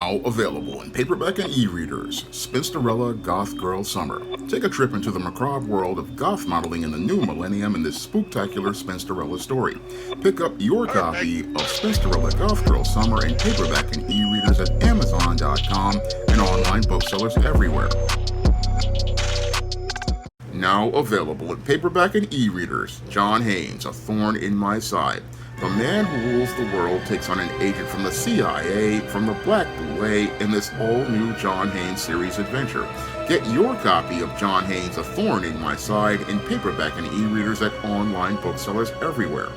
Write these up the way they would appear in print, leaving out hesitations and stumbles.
Now available in paperback and e-readers, Spinsterella Goth Girl Summer. Take a trip into the macabre world of goth modeling in the new millennium in this spooktacular Spinsterella story. Pick up your copy of Spinsterella Goth Girl Summer in paperback and e-readers at Amazon.com and online booksellers everywhere. Now available in paperback and e-readers, John Haynes, A Thorn in My Side. The man who rules the world takes on an agent from the CIA from the Black Boule in this all-new John Haynes series adventure. Get your copy of John Haynes' A Thorn in My Side in paperback and e-readers at online booksellers everywhere.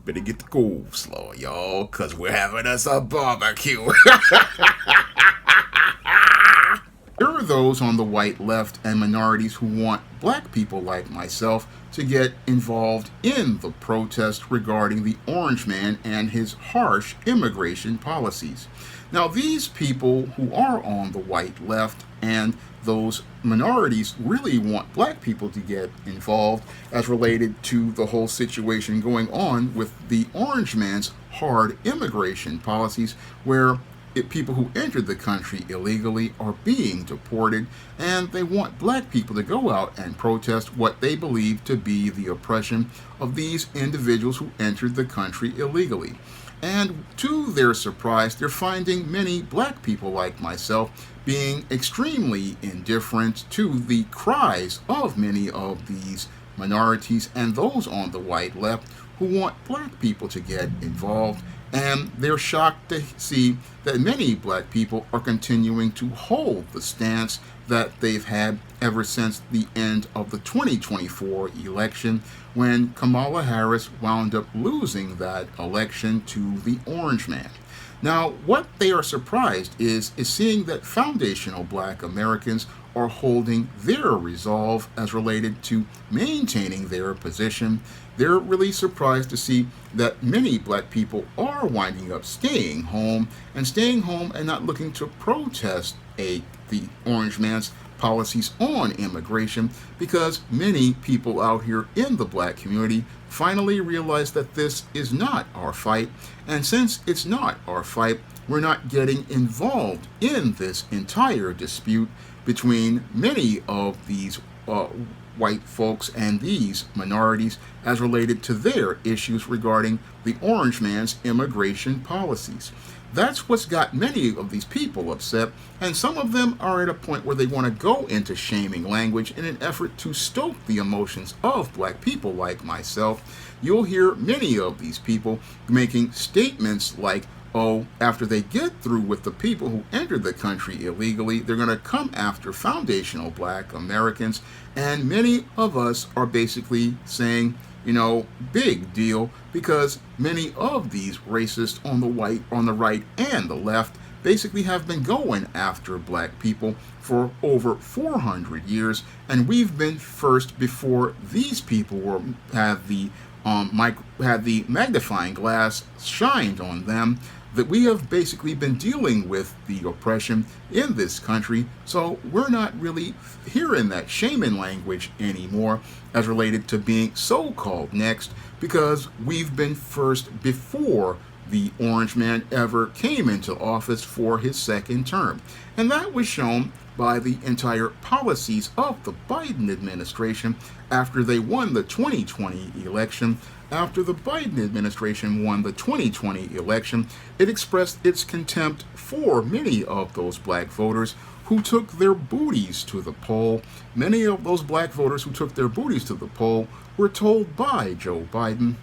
Better get the coleslaw, y'all, cause we're having us a barbecue. There are those on the white left and minorities who want black people like myself to get involved in the protest regarding the Orange Man and his harsh immigration policies. Now, these people who are on the white left and those minorities really want black people to get involved as related to the whole situation going on with the Orange Man's hard immigration policies, where people who entered the country illegally are being deported, and they want black people to go out and protest what they believe to be the oppression of these individuals who entered the country illegally. And to their surprise, they're finding many black people like myself being extremely indifferent to the cries of many of these minorities and those on the white left who want black people to get involved. And they're shocked to see that many black people are continuing to hold the stance that they've had ever since the end of the 2024 election, when Kamala Harris wound up losing that election to the Orange Man. Now, what they are surprised is seeing that foundational black Americans are holding their resolve as related to maintaining their position. They're really surprised to see that many black people are winding up staying home and not looking to protest the Orange Man's policies on immigration, because many people out here in the black community finally realize that this is not our fight, and since it's not our fight, we're not getting involved in this entire dispute between many of these white folks and these minorities as related to their issues regarding the Orange Man's immigration policies. That's what's got many of these people upset, and some of them are at a point where they want to go into shaming language in an effort to stoke the emotions of black people like myself. You'll hear many of these people making statements like, oh, after they get through with the people who entered the country illegally, they're going to come after foundational black Americans. And many of us are basically saying, big deal, because many of these racists on the right and the left basically have been going after black people for over 400 years, and we've been first before these people had the magnifying glass shined on them, that we have basically been dealing with the oppression in this country. So we're not really hearing that shaming language anymore as related to being so-called next, because we've been first before the Orange Man ever came into office for his second term. And that was shown by the entire policies of the Biden administration after they won the 2020 election. After the Biden administration won the 2020 election, it expressed its contempt for many of those black voters who took their booties to the poll. Many of those black voters who took their booties to the poll were told by Joe Biden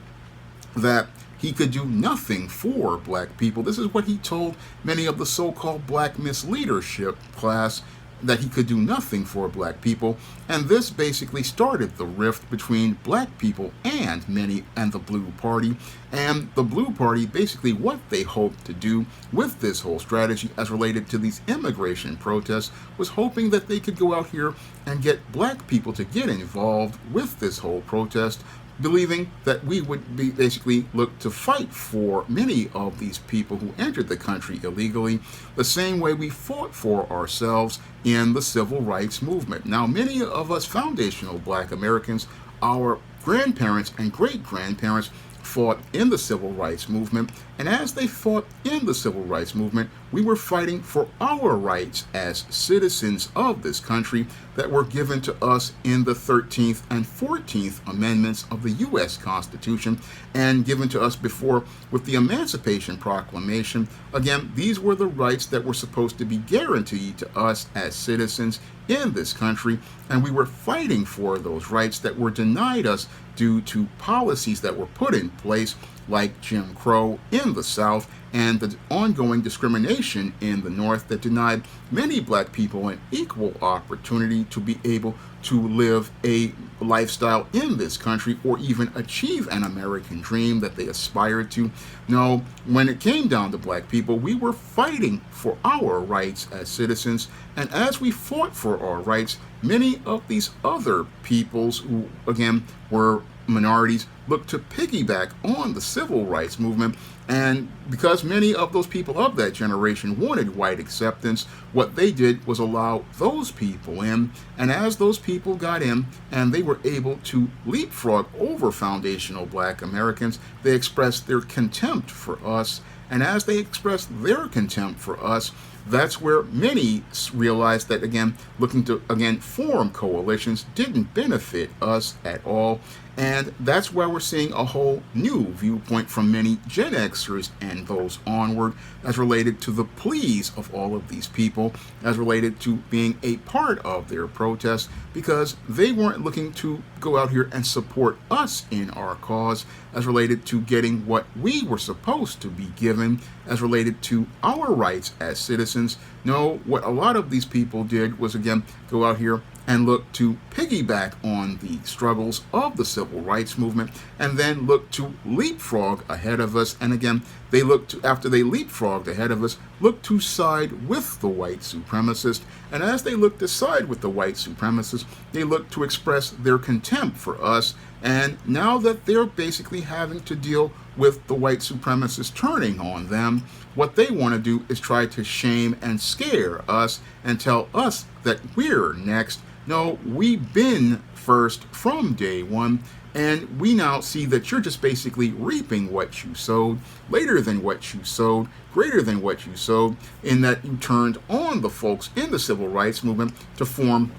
that he could do nothing for black people. This is what he told many of the so-called black misleadership class, that he could do nothing for black people. And this basically started the rift between black people and the Blue Party. And the Blue Party, basically what they hoped to do with this whole strategy as related to these immigration protests, was hoping that they could go out here and get black people to get involved with this whole protest, believing that we would be basically look to fight for many of these people who entered the country illegally, the same way we fought for ourselves in the civil rights movement. Now, many of us foundational black Americans, our grandparents and great-grandparents fought in the civil rights movement, and as they fought in the civil rights movement, we were fighting for our rights as citizens of this country that were given to us in the 13th and 14th Amendments of the U.S. Constitution and given to us before with the Emancipation Proclamation. Again, these were the rights that were supposed to be guaranteed to us as citizens in this country, and we were fighting for those rights that were denied us due to policies that were put in place like Jim Crow in the South and the ongoing discrimination in the North that denied many black people an equal opportunity to be able to live a lifestyle in this country or even achieve an American dream that they aspired to. No, when it came down to black people, we were fighting for our rights as citizens, and as we fought for our rights, many of these other peoples who, again, were minorities looked to piggyback on the civil rights movement, and because many of those people of that generation wanted white acceptance, what they did was allow those people in, and as those people got in and they were able to leapfrog over foundational black Americans, they expressed their contempt for us, and as they expressed their contempt for us, that's where many realized that, again, looking to, again, form coalitions didn't benefit us at all. And that's why we're seeing a whole new viewpoint from many Gen Xers and those onward as related to the pleas of all of these people, as related to being a part of their protest, because they weren't looking to go out here and support us in our cause, as related to getting what we were supposed to be given, as related to our rights as citizens. No, what a lot of these people did was, again, go out here and look to piggyback on the struggles of the civil rights movement, and then look to leapfrog ahead of us. And again, they look to, after they leapfrogged ahead of us, look to side with the white supremacist. And as they look to side with the white supremacists, they look to express their contempt for us. And now that they're basically having to deal with the white supremacists turning on them, what they want to do is try to shame and scare us and tell us that we're next. No, we've been first from day one, and we now see that you're just basically reaping what you sowed, later than what you sowed, greater than what you sowed, in that you turned on the folks in the civil rights movement to form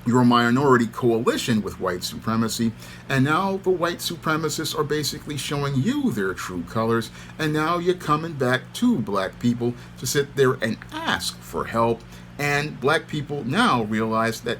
your minority coalition with white supremacy, and now the white supremacists are basically showing you their true colors, and now you're coming back to black people to sit there and ask for help. And black people now realize that,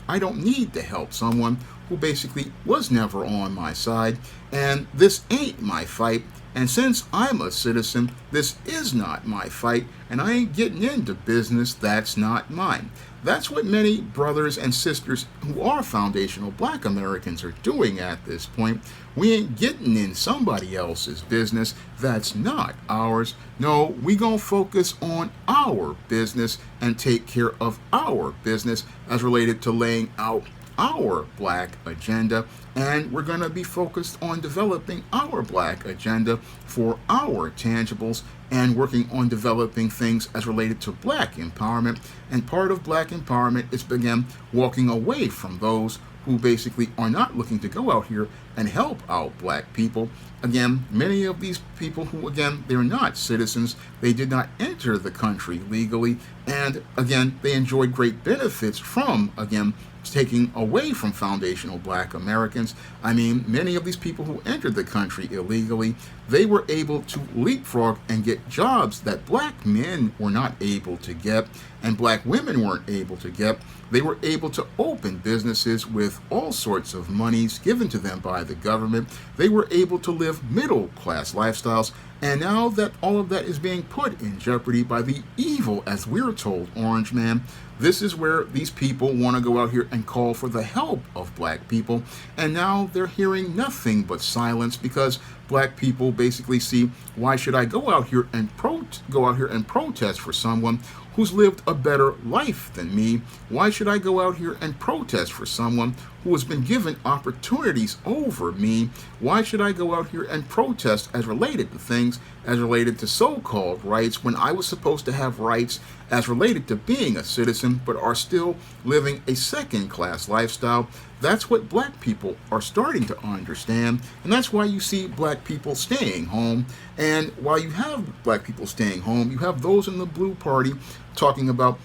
I don't need to help someone who basically was never on my side, and this ain't my fight. And since I'm a citizen, this is not my fight, and I ain't getting into business that's not mine. That's what many brothers and sisters who are foundational black Americans are doing at this point. We ain't getting in somebody else's business that's not ours. No, we gonna focus on our business and take care of our business as related to laying out our black agenda, and we're going to be focused on developing our black agenda for our tangibles and working on developing things as related to black empowerment. And part of black empowerment is, again, walking away from those who basically are not looking to go out here and help out black people. Again, many of these people who, again, they're not citizens, they did not enter the country legally, and again, they enjoyed great benefits from, again, taking away from foundational black Americans. I mean, many of these people who entered the country illegally, they were able to leapfrog and get jobs that black men were not able to get and black women weren't able to get. They were able to open businesses with all sorts of monies given to them by the government. They were able to live middle class lifestyles. And now that all of that is being put in jeopardy by the evil, as we're told, Orange Man, this is where these people want to go out here and call for the help of black people. And now they're hearing nothing but silence because black people basically see, why should I go out here and protest for someone who's lived a better life than me. Why should I go out here and protest for someone who has been given opportunities over me? Why should I go out here and protest as related to things, as related to so-called rights, when I was supposed to have rights as related to being a citizen, but are still living a second-class lifestyle? That's what black people are starting to understand, and that's why you see black people staying home. And while you have black people staying home, you have those in the blue party talking about,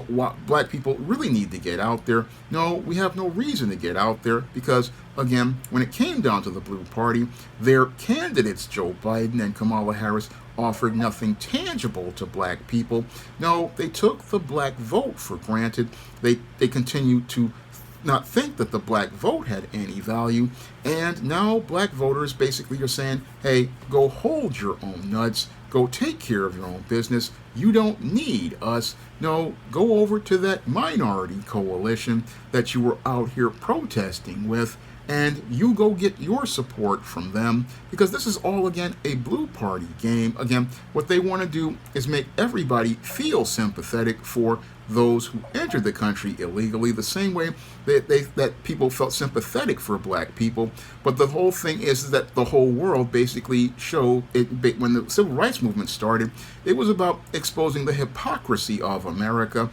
what black people really need to get out there. No, we have no reason to get out there because, again, when it came down to the blue party, their candidates, Joe Biden and Kamala Harris, offered nothing tangible to black people. No, they took the black vote for granted. They continue to not think that the black vote had any value, and now black voters basically are saying, hey, go hold your own nuts, go take care of your own business, you don't need us. No, go over to that minority coalition that you were out here protesting with, and you go get your support from them, because this is all, again, a blue party game. Again, what they want to do is make everybody feel sympathetic for those who entered the country illegally, the same way that people felt sympathetic for black people. But the whole thing is that the whole world basically showed it. When the civil rights movement started, it was about exposing the hypocrisy of America,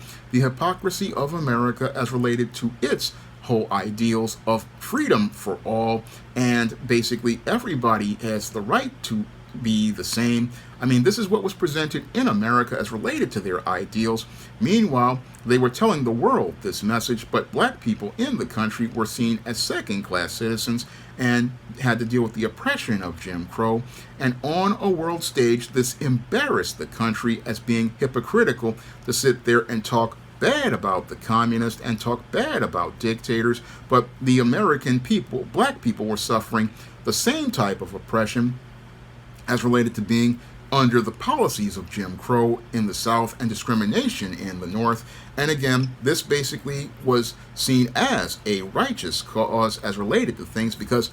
as related to its whole ideals of freedom for all, and basically everybody has the right to be the same. I mean, this is what was presented in America as related to their ideals. Meanwhile, they were telling the world this message, but black people in the country were seen as second-class citizens and had to deal with the oppression of Jim Crow. And on a world stage, this embarrassed the country as being hypocritical to sit there and talk bad about the communists and talk bad about dictators, but the American people, black people, were suffering the same type of oppression as related to being under the policies of Jim Crow in the South and discrimination in the North. And again, this basically was seen as a righteous cause as related to things because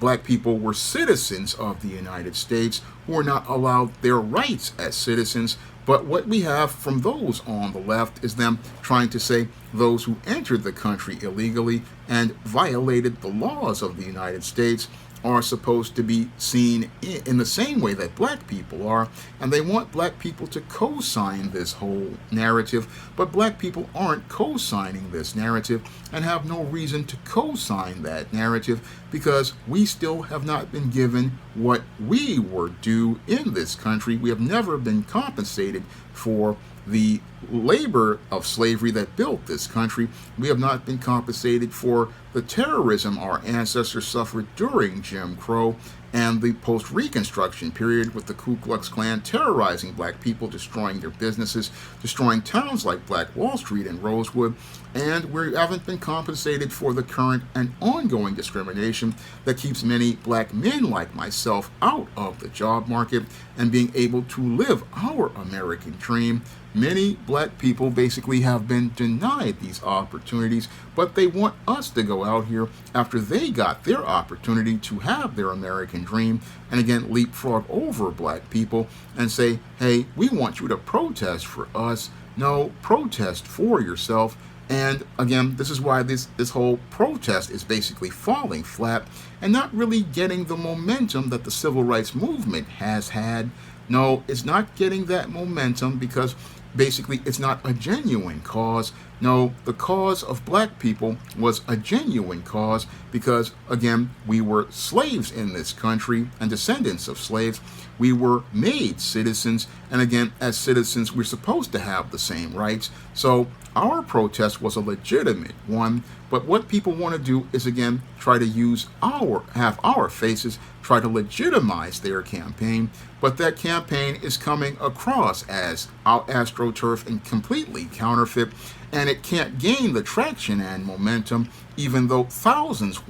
black people were citizens of the United States who were not allowed their rights as citizens. But what we have from those on the left is them trying to say those who entered the country illegally and violated the laws of the United States are supposed to be seen in the same way that black people are, and they want black people to co-sign this whole narrative, but black people aren't co-signing this narrative and have no reason to co-sign that narrative because we still have not been given what we were due in this country. We have never been compensated for the labor of slavery that built this country. We have not been compensated for the terrorism our ancestors suffered during Jim Crow and the post-Reconstruction period with the Ku Klux Klan terrorizing black people, destroying their businesses, destroying towns like Black Wall Street and Rosewood. And we haven't been compensated for the current and ongoing discrimination that keeps many black men like myself out of the job market and being able to live our American dream. Many black people basically have been denied these opportunities, but they want us to go out here after they got their opportunity to have their American dream and again leapfrog over black people and say, hey, we want you to protest for us. No, protest for yourself. And again, this is why this whole protest is basically falling flat and not really getting the momentum that the civil rights movement has had. No, it's not getting that momentum because basically it's not a genuine cause. No, the cause of black people was a genuine cause because, again, we were slaves in this country and descendants of slaves. We were made citizens, and again, as citizens, we're supposed to have the same rights. So our protest was a legitimate one, but what people want to do is, again, try to use have our faces, try to legitimize their campaign, but that campaign is coming across as astroturf and completely counterfeit, and it can't gain the traction and momentum, even though thousands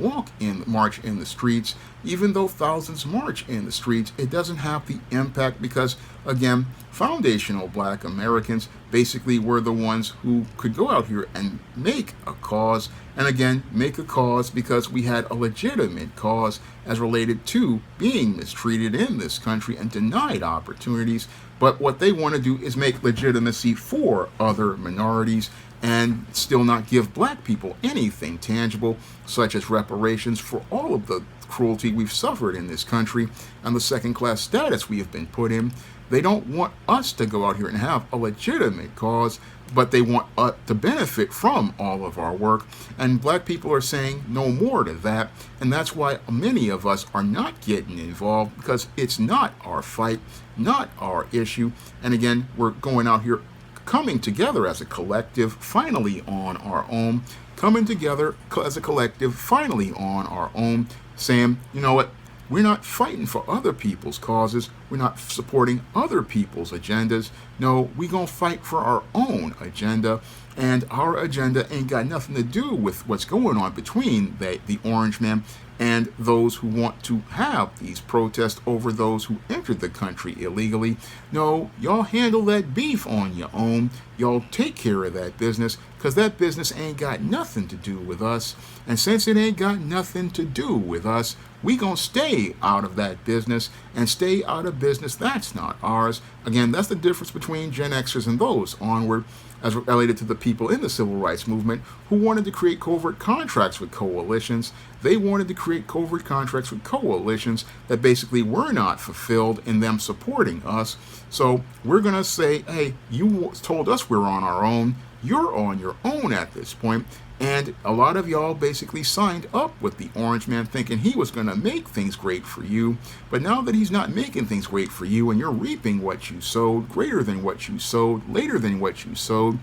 march in the streets. Even though thousands march in the streets, it doesn't have the impact because, again, foundational black Americans basically were the ones who could go out here and make a cause and again, make a cause because we had a legitimate cause as related to being mistreated in this country and denied opportunities. But what they want to do is make legitimacy for other minorities and still not give black people anything tangible, such as reparations for all of the cruelty we've suffered in this country and the second-class status we have been put in. They don't want us to go out here and have a legitimate cause, but they want us to benefit from all of our work. And black people are saying no more to that. And that's why many of us are not getting involved, because it's not our fight, not our issue. And again, we're going out here coming together as a collective, finally on our own, coming together as a collective, finally on our own, saying, you know what? We're not fighting for other people's causes. We're not supporting other people's agendas. No, we're going to fight for our own agenda. And our agenda ain't got nothing to do with what's going on between the Orange Man and those who want to have these protests over those who entered the country illegally. No, y'all handle that beef on your own. Y'all take care of that business, because that business ain't got nothing to do with us. And since it ain't got nothing to do with us, we gonna stay out of that business and stay out of business that's not ours. Again, that's the difference between Gen Xers and those onward, as related to the people in the civil rights movement who wanted to create covert contracts with coalitions. They wanted to create covert contracts with coalitions that basically were not fulfilled in them supporting us. So we're going to say, hey, you told us we're on our own. You're on your own at this point. And a lot of y'all basically signed up with the Orange Man thinking he was going to make things great for you. But now that he's not making things great for you and you're reaping what you sowed, greater than what you sowed, later than what you sowed,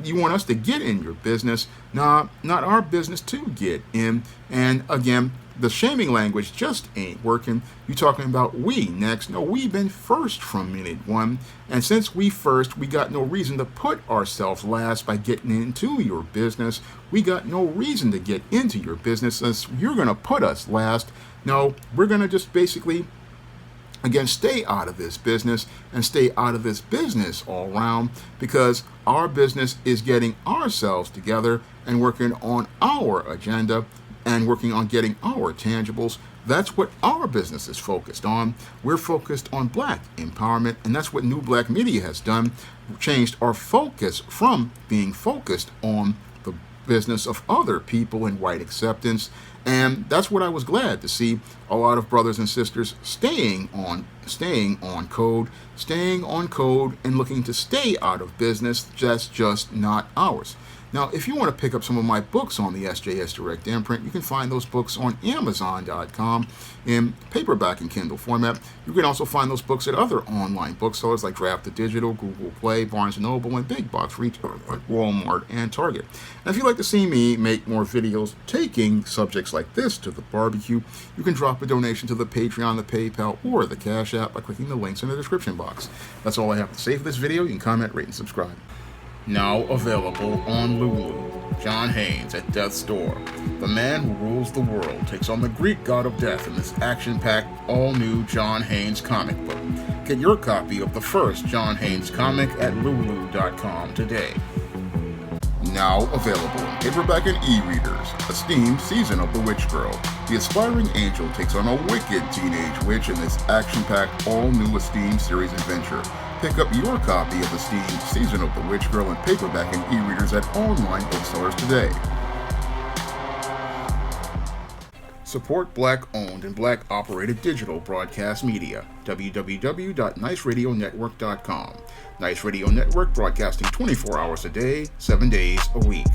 you want us to get in your business. Nah, not our business to get in. And again, the shaming language just ain't working. You talking about we next. No, we've been first from minute one. And since we first, we got no reason to put ourselves last by getting into your business. We got no reason to get into your business since you're going to put us last. No, we're going to just basically, again, stay out of this business and stay out of this business all around, because our business is getting ourselves together and working on our agenda and working on getting our tangibles. That's what our business is focused on. We're focused on black empowerment, and that's what New Black Media has done. We've changed our focus from being focused on the business of other people and white acceptance. And that's what I was glad to see a lot of brothers and sisters staying on code, and looking to stay out of business. That's just not ours. Now, if you want to pick up some of my books on the SJS Direct Imprint, you can find those books on Amazon.com in paperback and Kindle format. You can also find those books at other online booksellers like Draft to Digital, Google Play, Barnes & Noble, and big box retailers like Walmart and Target. And if you'd like to see me make more videos taking subjects like this to the barbecue, you can drop a donation to the Patreon, the PayPal, or the Cash App by clicking the links in the description box. That's all I have to say for this video. You can comment, rate, and subscribe. Now available on Lulu, John Haynes at Death's Door. The man who rules the world takes on the Greek god of death in this action-packed, all-new John Haynes comic book. Get your copy of the first John Haynes comic at lulu.com today. Now available in paperback and e-readers, Esteemed Season of the Witch Girl. The aspiring angel takes on a wicked teenage witch in this action-packed, all-new Esteemed series adventure. Pick up your copy of Esteemed Season of the Witch Girl in paperback and e-readers at online booksellers today. Support Black-owned and Black-operated digital broadcast media. www.niceradionetwork.com. Nice Radio Network, broadcasting 24 hours a day, 7 days a week.